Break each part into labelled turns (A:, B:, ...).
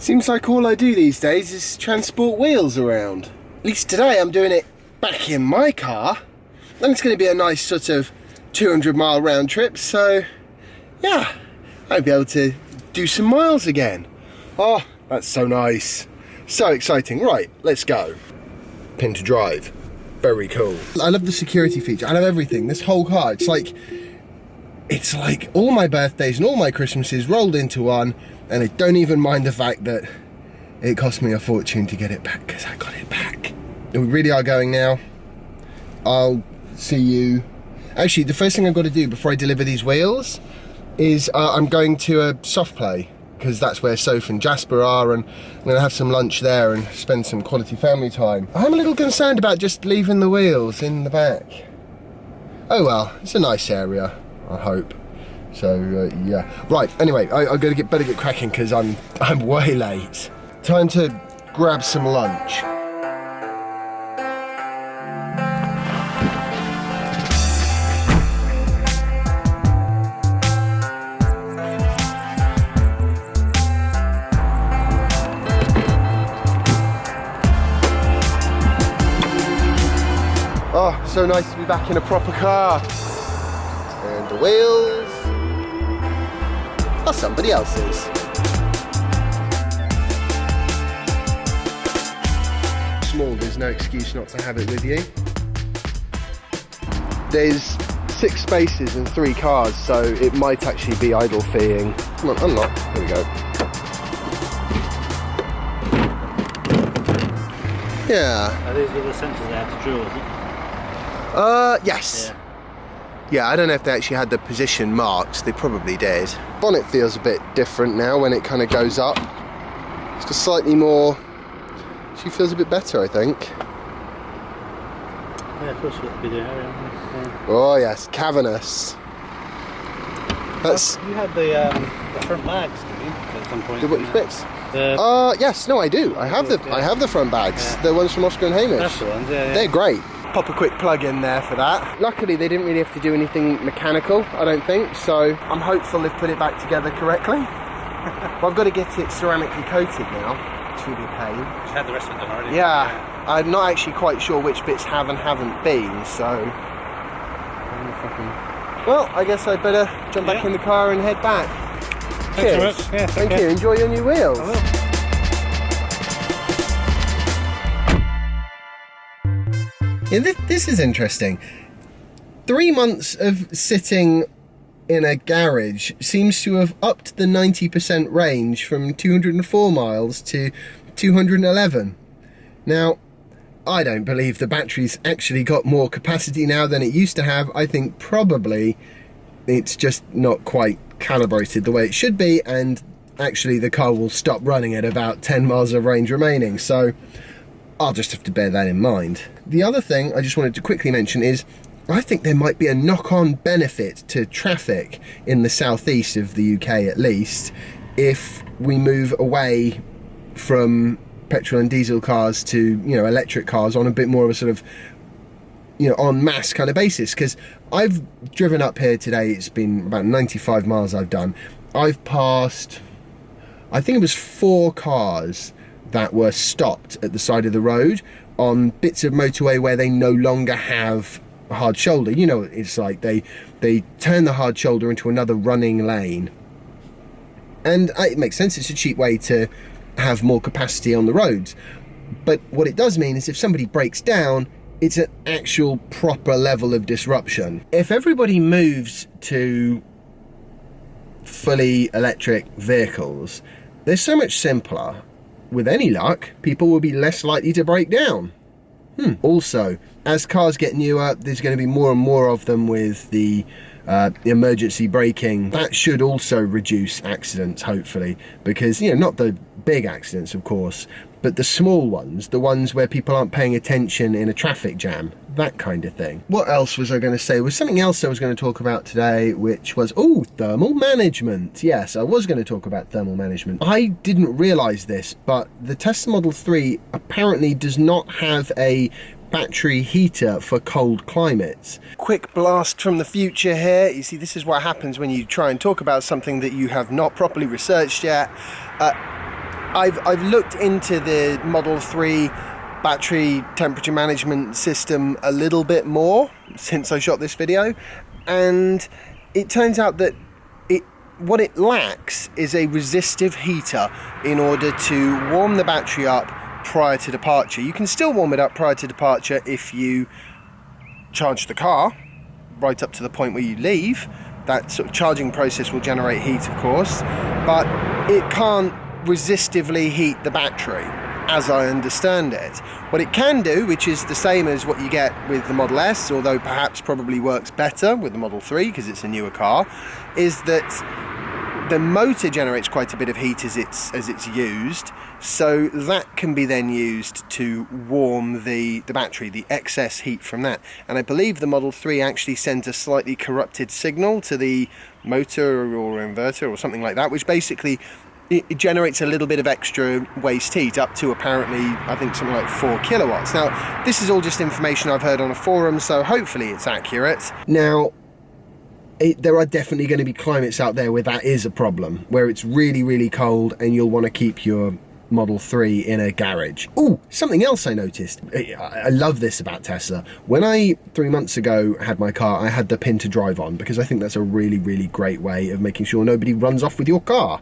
A: Seems like all I do these days is transport wheels around. At least today I'm doing it back in my car. And it's going to be a nice sort of 200-mile round trip, so yeah, I'll be able to do some miles again. Oh, that's so nice. So exciting. Right, let's go. Pin to drive. Very cool. I love the security feature. I love everything. This whole car, it's like all my birthdays and all my Christmases rolled into one, and I don't even mind the fact that it cost me a fortune to get it back, because I got it back. We really are going now. I'll see you. Actually, the first thing I've got to do before I deliver these wheels is I'm going to a soft play, because that's where Soph and Jasper are, and I'm going to have some lunch there and spend some quality family time. I'm a little concerned about just leaving the wheels in the back. Oh well, it's a nice area, I hope. So yeah, right. Anyway, I better get cracking because I'm way late. Time to grab some lunch. Oh, so nice to be back in a proper car. And the wheels are somebody else's. Small, there's no excuse not to have it with you. There's 6 spaces and 3 cars, so it might actually be idle feeing. Come on, unlock. There we go. Yeah.
B: Are these the sensors they had to drill, is it?
A: Yes. Yeah, I don't know if they actually had the position marked. They probably did. Bonnet feels a bit different now when it kind of goes up. It's just slightly more... She feels a bit better, I think.
B: Yeah, of course you've got the video area, haven't you? Yeah.
A: Oh yes, cavernous. That's...
B: You had the front bags, didn't you, at some point?
A: The which bits?
B: The...
A: Yes, no, I do. I have the front bags.
B: Yeah.
A: The ones from Oscar and Hamish.
B: That's the ones, yeah.
A: They're great. Pop a quick plug in there for that. Luckily they didn't really have to do anything mechanical, I don't think, so I'm hopeful they've put it back together correctly. But I've got to get it ceramically coated now, which will be a pain.
B: You had the rest of them already?
A: Yeah, I'm not actually quite sure which bits have and haven't been, so... Well, I guess I'd better jump back in the car and head back. Cheers.
B: Yeah,
A: Thank you, enjoy your new wheels.
B: I will.
A: Yeah, this is interesting. 3 months of sitting in a garage seems to have upped the 90% range from 204 miles to 211. Now, I don't believe the battery's actually got more capacity now than it used to have. I think probably it's just not quite calibrated the way it should be, and actually the car will stop running at about 10 miles of range remaining. So I'll just have to bear that in mind. The other thing I just wanted to quickly mention is I think there might be a knock-on benefit to traffic in the southeast of the UK at least if we move away from petrol and diesel cars to, you know, electric cars on a bit more of a sort of, you know, en masse kind of basis. Because I've driven up here today, it's been about 95 miles I've done. I've passed, I think it was 4 cars that were stopped at the side of the road on bits of motorway where they no longer have a hard shoulder. You know, it's like they turn the hard shoulder into another running lane. And it makes sense, it's a cheap way to have more capacity on the roads. But what it does mean is if somebody breaks down, it's an actual proper level of disruption. If everybody moves to fully electric vehicles, they're so much simpler. With any luck, people will be less likely to break down. Also, as cars get newer, there's going to be more and more of them with the emergency braking. That should also reduce accidents, hopefully, because, you know, not the big accidents, of course, but the small ones, the ones where people aren't paying attention in a traffic jam, that kind of thing. What else was I going to say? There was something else I was going to talk about today, which was, thermal management. Yes, I was going to talk about thermal management. I didn't realise this, but the Tesla Model 3 apparently does not have a battery heater for cold climates. Quick blast from the future here. You see, this is what happens when you try and talk about something that you have not properly researched yet. I've looked into the Model 3 battery temperature management system a little bit more since I shot this video, and it turns out that what it lacks is a resistive heater in order to warm the battery up prior to departure. You can still warm it up prior to departure if you charge the car right up to the point where you leave. That sort of charging process will generate heat, of course, but it can't resistively heat the battery, as I understand it. What it can do, which is the same as what you get with the Model S, although perhaps probably works better with the Model 3 because it's a newer car, is that the motor generates quite a bit of heat as it's used, so that can be then used to warm the battery, the excess heat from that. And I believe the Model 3 actually sends a slightly corrupted signal to the motor or inverter or something like that, which basically it generates a little bit of extra waste heat, up to apparently, I think, something like 4 kilowatts. Now, this is all just information I've heard on a forum, so hopefully it's accurate. Now, there are definitely going to be climates out there where that is a problem, where it's really, really cold and you'll want to keep your Model 3 in a garage. Oh, something else I noticed. I love this about Tesla. When I, 3 months ago, had my car, I had the pin to drive on because I think that's a really, really great way of making sure nobody runs off with your car.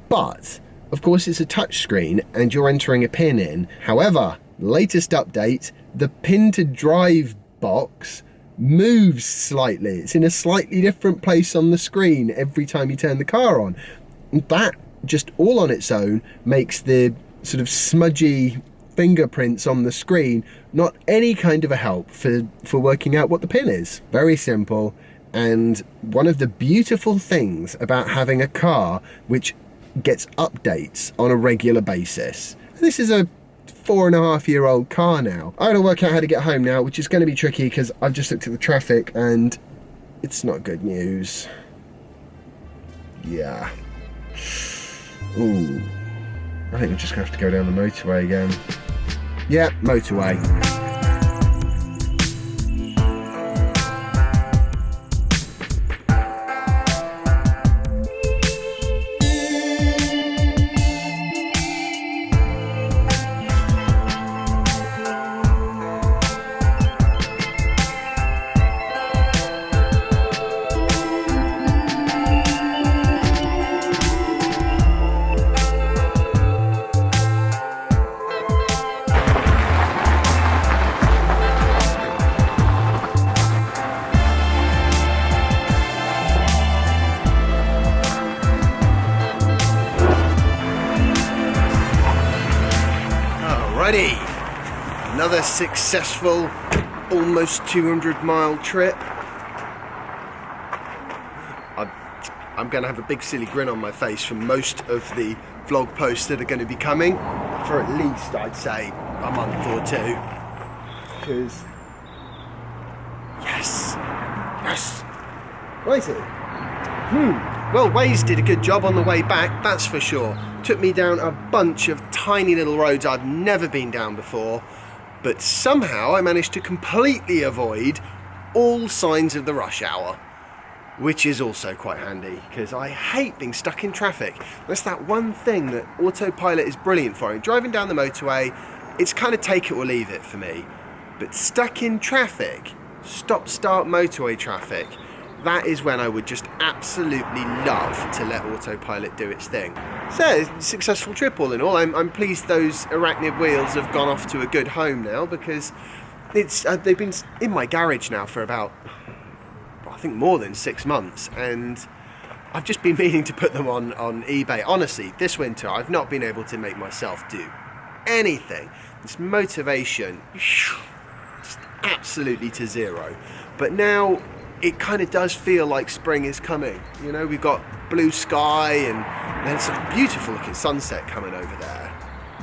A: But, of course, it's a touch screen and you're entering a pin in. However, latest update, the pin to drive box moves slightly. It's in a slightly different place on the screen every time you turn the car on. That, just all on its own, makes the sort of smudgy fingerprints on the screen not any kind of a help for working out what the pin is. Very simple, and one of the beautiful things about having a car which gets updates on a regular basis. This is a 4.5-year-old car now. I gotta work out how to get home now, which is going to be tricky because I've just looked at the traffic and it's not good news. Yeah. Ooh. I think we're just gonna have to go down the motorway again. Yeah, motorway. Another successful, almost 200-mile trip. I'm going to have a big silly grin on my face for most of the vlog posts that are going to be coming for at least, I'd say, a month or two. Because, yes, righty. Well, Waze did a good job on the way back, that's for sure. Took me down a bunch of tiny little roads I've never been down before, but somehow I managed to completely avoid all signs of the rush hour, which is also quite handy because I hate being stuck in traffic. That's that one thing that autopilot is brilliant for. Driving down the motorway, it's kind of take it or leave it for me, but stuck in traffic, stop-start motorway traffic, that is when I would just absolutely love to let autopilot do its thing. So, successful trip all in all. I'm pleased those Arachnid wheels have gone off to a good home now, because they've been in my garage now for about, I think, more than 6 months, and I've just been meaning to put them on eBay. Honestly, this winter I've not been able to make myself do anything. This motivation just absolutely to zero. But now it kind of does feel like spring is coming. You know, we've got blue sky and then some beautiful looking sunset coming over there.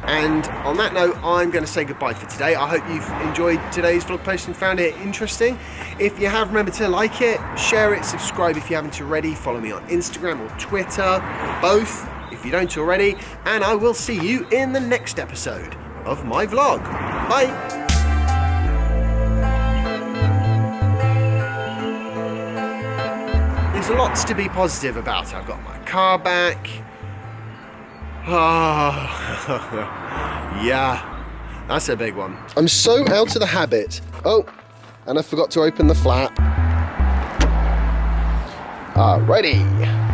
A: And on that note, I'm going to say goodbye for today. I hope you've enjoyed today's vlog post and found it interesting. If you have, remember to like it, share it, subscribe if you haven't already, follow me on Instagram or Twitter, both if you don't already, and I will see you in the next episode of my vlog. Bye! There's lots to be positive about. I've got my car back. Oh, yeah, that's a big one. I'm so out of the habit. Oh, and I forgot to open the flap. Alrighty.